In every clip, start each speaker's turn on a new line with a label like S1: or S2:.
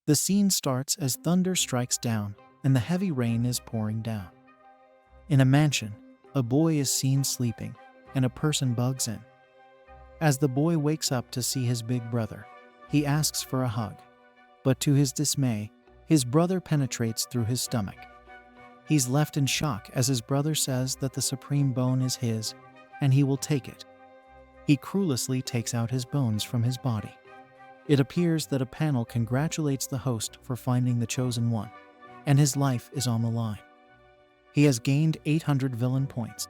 S1: The scene starts as thunder strikes down and the heavy rain is pouring down. In a mansion, a boy is seen sleeping and a person bugs in. As the boy wakes up to see his big brother, he asks for a hug. But to his dismay, his brother penetrates through his stomach. He's left in shock as his brother says that the supreme bone is his and he will take it. He cruelly takes out his bones from his body. It appears that a panel congratulates the host for finding the chosen one, and his life is on the line. He has gained 800 villain points.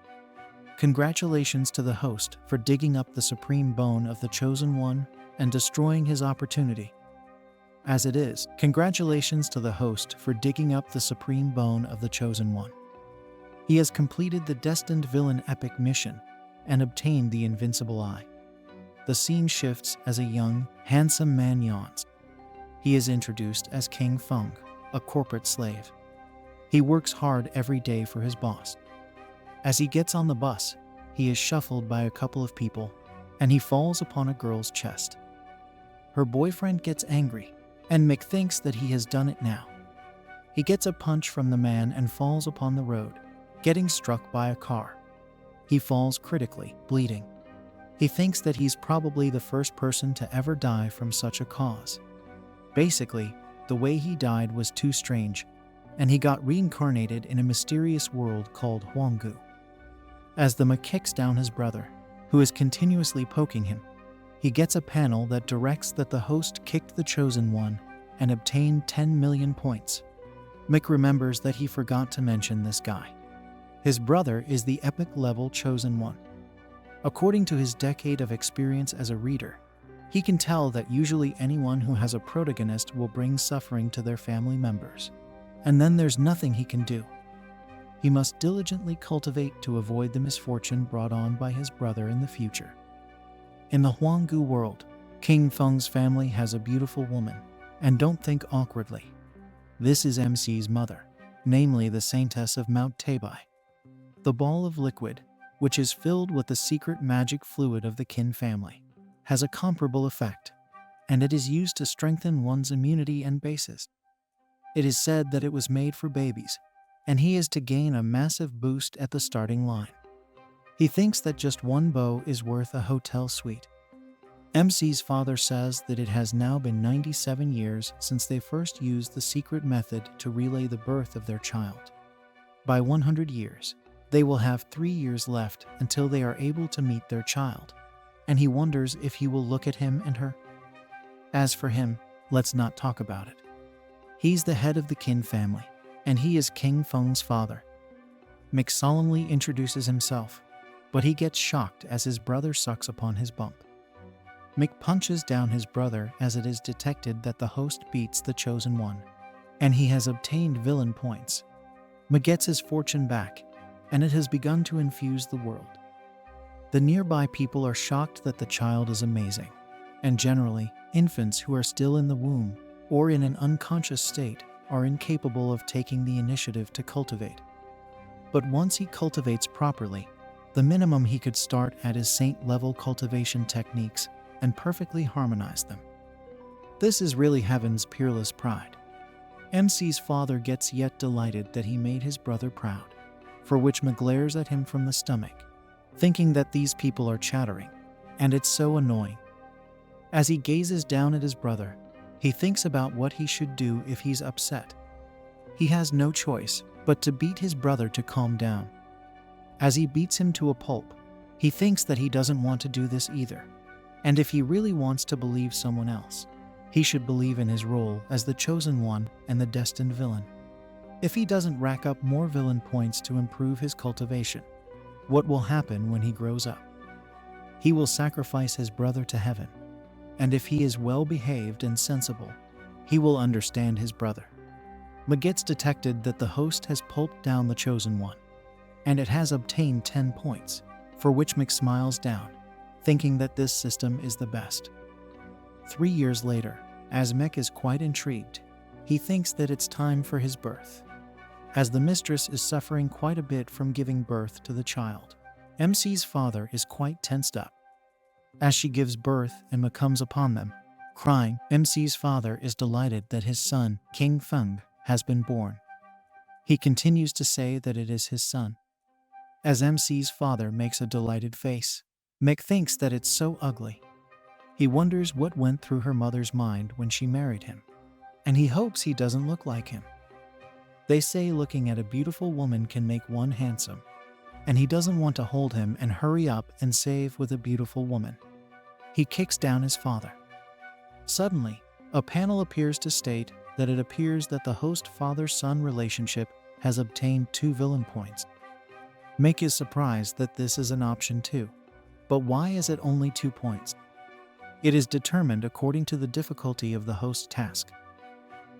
S1: Congratulations to the host for digging up the supreme bone of the chosen one and destroying his opportunity. As it is, congratulations to the host for digging up the supreme bone of the chosen one. He has completed the destined villain epic mission and obtained the invincible eye. The scene shifts as a young, handsome man yawns. He is introduced as King Feng, a corporate slave. He works hard every day for his boss. As he gets on the bus, he is shuffled by a couple of people and he falls upon a girl's chest. Her boyfriend gets angry and Mick thinks that he has done it now. He gets a punch from the man and falls upon the road, getting struck by a car. He falls critically, bleeding. He thinks that he's probably the first person to ever die from such a cause. Basically, the way he died was too strange, and he got reincarnated in a mysterious world called Huanggu. As the Mick kicks down his brother, who is continuously poking him, he gets a panel that directs that the host kicked the chosen one and obtained 10 million points. Mick remembers that he forgot to mention this guy. His brother is the epic level chosen one. According to his decade of experience as a reader, he can tell that usually anyone who has a protagonist will bring suffering to their family members, and then there's nothing he can do. He must diligently cultivate to avoid the misfortune brought on by his brother in the future. In the Huanggu world, King Feng's family has a beautiful woman, and don't think awkwardly. This is MC's mother, namely the Saintess of Mount Tabai. The ball of liquid, which is filled with the secret magic fluid of the Qin family, has a comparable effect, and it is used to strengthen one's immunity and bases. It is said that it was made for babies, and he is to gain a massive boost at the starting line. He thinks that just one bow is worth a hotel suite. MC's father says that it has now been 97 years since they first used the secret method to relay the birth of their child. By 100 years, they will have 3 years left until they are able to meet their child, and he wonders if he will look at him and her. As for him, let's not talk about it. He's the head of the Qin family, and he is King Feng's father. Mick solemnly introduces himself, but he gets shocked as his brother sucks upon his bump. Mick punches down his brother as it is detected that the host beats the chosen one, and he has obtained villain points. Mick gets his fortune back, and it has begun to infuse the world. The nearby people are shocked that the child is amazing, and generally, infants who are still in the womb or in an unconscious state are incapable of taking the initiative to cultivate. But once he cultivates properly, the minimum he could start at is saint-level cultivation techniques and perfectly harmonize them. This is really heaven's peerless pride. MC's father gets yet delighted that he made his brother proud, for which Mick glares at him from the stomach, thinking that these people are chattering, and it's so annoying. As he gazes down at his brother, he thinks about what he should do if he's upset. He has no choice but to beat his brother to calm down. As he beats him to a pulp, he thinks that he doesn't want to do this either, and if he really wants to believe someone else, he should believe in his role as the chosen one and the destined villain. If he doesn't rack up more villain points to improve his cultivation, what will happen when he grows up? He will sacrifice his brother to heaven, and if he is well behaved and sensible, he will understand his brother. But gets detected that the host has pulped down the chosen one, and it has obtained 10 points, for which Mick smiles down, thinking that this system is the best. 3 years later, as Mick is quite intrigued, he thinks that it's time for his birth. As the mistress is suffering quite a bit from giving birth to the child, MC's father is quite tensed up. As she gives birth and Mick comes upon them, Crying, MC's father is delighted that his son, King Feng, has been born. He continues to say that it is his son. As MC's father makes a delighted face, Mick thinks that it's so ugly. He wonders what went through her mother's mind when she married him, and he hopes he doesn't look like him. They say looking at a beautiful woman can make one handsome, and he doesn't want to hold him and hurry up and save with a beautiful woman. He kicks down his father. Suddenly, a panel appears to state that it appears that the host father-son relationship has obtained 2 villain points. Mick is surprised that this is an option too, but why is it only 2 points? It is determined according to the difficulty of the host task.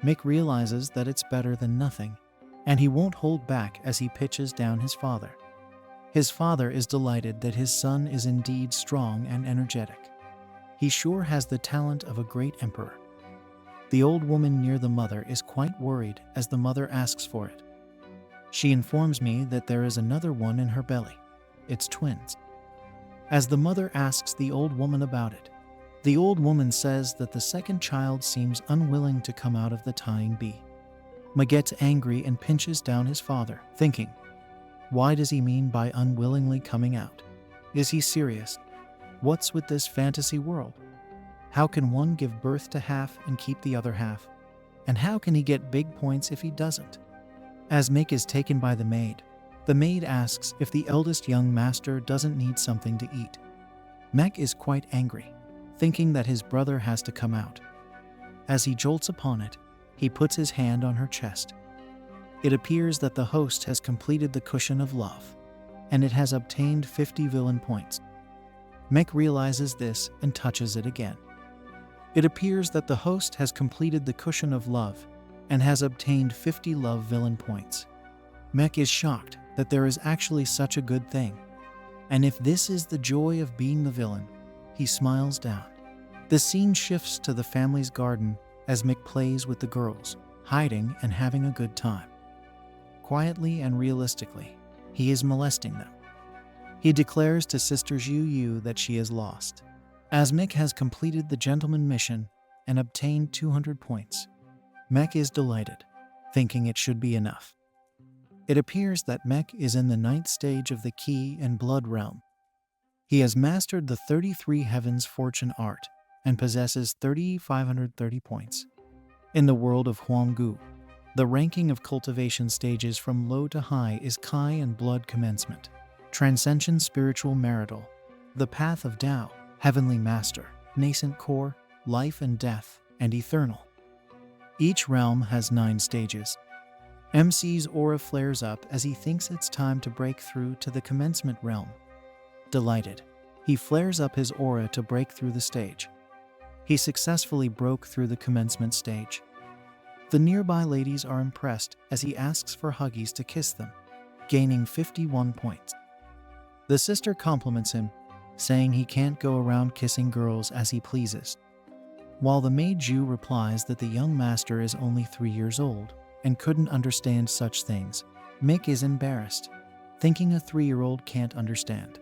S1: Mick realizes that it's better than nothing, and he won't hold back as he pitches down his father. His father is delighted that his son is indeed strong and energetic. He sure has the talent of a great emperor. The old woman near the mother is quite worried as the mother asks for it. She informs me that there is another one in her belly. It's twins. As the mother asks the old woman about it, the old woman says that the second child seems unwilling to come out of the tying bee. Ma gets angry and pinches down his father, thinking, why does he mean by unwillingly coming out? Is he serious? What's with this fantasy world? How can one give birth to half and keep the other half? And how can he get big points if he doesn't? As Mick is taken by the maid asks if the eldest young master doesn't need something to eat. Mick is quite angry, thinking that his brother has to come out. As he jolts upon it, he puts his hand on her chest. It appears that the host has completed the cushion of love, and it has obtained 50 villain points. Mick realizes this and touches it again. It appears that the host has completed the cushion of love and has obtained 50 love villain points. Mick is shocked that there is actually such a good thing, and if this is the joy of being the villain, he smiles down. The scene shifts to the family's garden as Mick plays with the girls, hiding and having a good time. Quietly and realistically, he is molesting them. He declares to Sister Zhu Yu that she is lost. As Mick has completed the gentleman mission and obtained 200 points, Mick is delighted, thinking it should be enough. It appears that Mick is in the 9th stage of the Ki and Blood realm. He has mastered the 33 Heavens Fortune art and possesses 3,530 points. In the world of Huanggu, the ranking of cultivation stages from low to high is Kai and Blood Commencement, Transcension Spiritual Marital, the Path of Tao, Heavenly Master, Nascent Core, Life and Death, and Eternal. Each realm has 9 stages. MC's aura flares up as he thinks it's time to break through to the Commencement realm. Delighted, he flares up his aura to break through the stage. He successfully broke through the Commencement stage. The nearby ladies are impressed as he asks for Huggies to kiss them, gaining 51 points. The sister compliments him, saying he can't go around kissing girls as he pleases. While the maid Zhu replies that the young master is only 3 years old and couldn't understand such things, Mick is embarrassed, thinking a 3-year-old can't understand.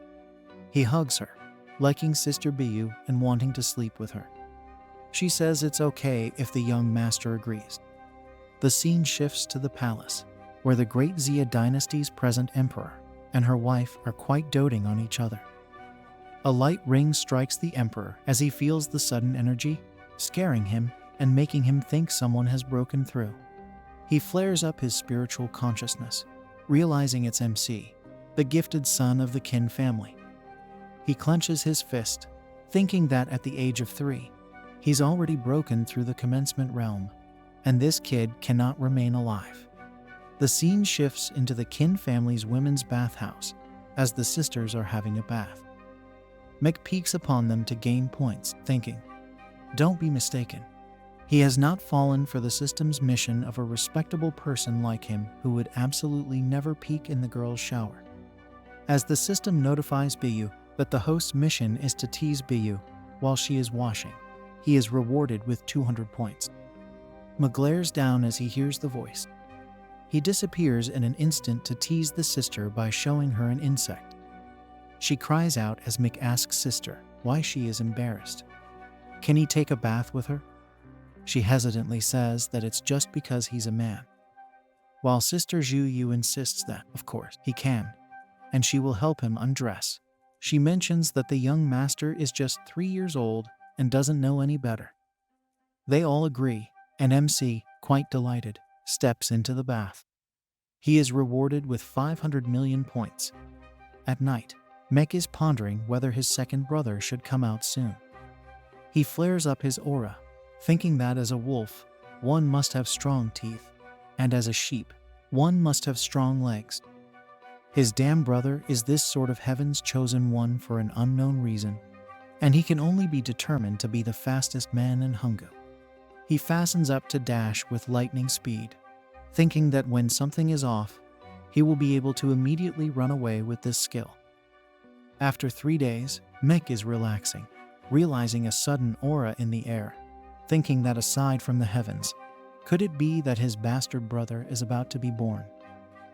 S1: He hugs her, liking Sister Biyu and wanting to sleep with her. She says it's okay if the young master agrees. The scene shifts to the palace, where the great Xia dynasty's present emperor and her wife are quite doting on each other. A light ring strikes the emperor as he feels the sudden energy, scaring him and making him think someone has broken through. He flares up his spiritual consciousness, realizing it's MC, the gifted son of the Qin family. He clenches his fist, thinking that at the age of 3, he's already broken through the Commencement realm, and this kid cannot remain alive. The scene shifts into the Qin family's women's bathhouse as the sisters are having a bath. Mick peeks upon them to gain points, thinking, don't be mistaken. He has not fallen for the system's mission of a respectable person like him who would absolutely never peek in the girls' shower. As the system notifies Biyu that the host's mission is to tease Biyu while she is washing, he is rewarded with 200 points. Ma glares down as he hears the voice. He disappears in an instant to tease the sister by showing her an insect. She cries out as Mick asks Sister why she is embarrassed. Can he take a bath with her? She hesitantly says that it's just because he's a man, while Sister Zhu Yu insists that, of course, he can, and she will help him undress. She mentions that the young master is just 3 years old and doesn't know any better. They all agree, and MC, quite delighted, steps into the bath. He is rewarded with 500 million points. At night, Mek is pondering whether his second brother should come out soon. He flares up his aura, thinking that as a wolf, one must have strong teeth, and as a sheep, one must have strong legs. His damn brother is this sort of heaven's chosen one for an unknown reason, and he can only be determined to be the fastest man in Hungu. He fastens up to dash with lightning speed, thinking that when something is off, he will be able to immediately run away with this skill. After 3 days, Mek is relaxing, realizing a sudden aura in the air, thinking that aside from the heavens, could it be that his bastard brother is about to be born?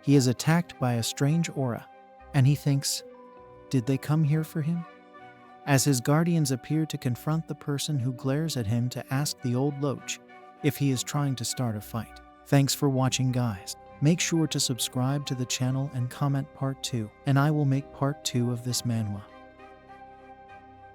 S1: He is attacked by a strange aura, and he thinks, did they come here for him? As his guardians appear to confront the person who glares at him to ask the old loach if he is trying to start a fight. Thanks for watching, guys. Make sure to subscribe to the channel and comment part 2, and I will make part 2 of this manhwa.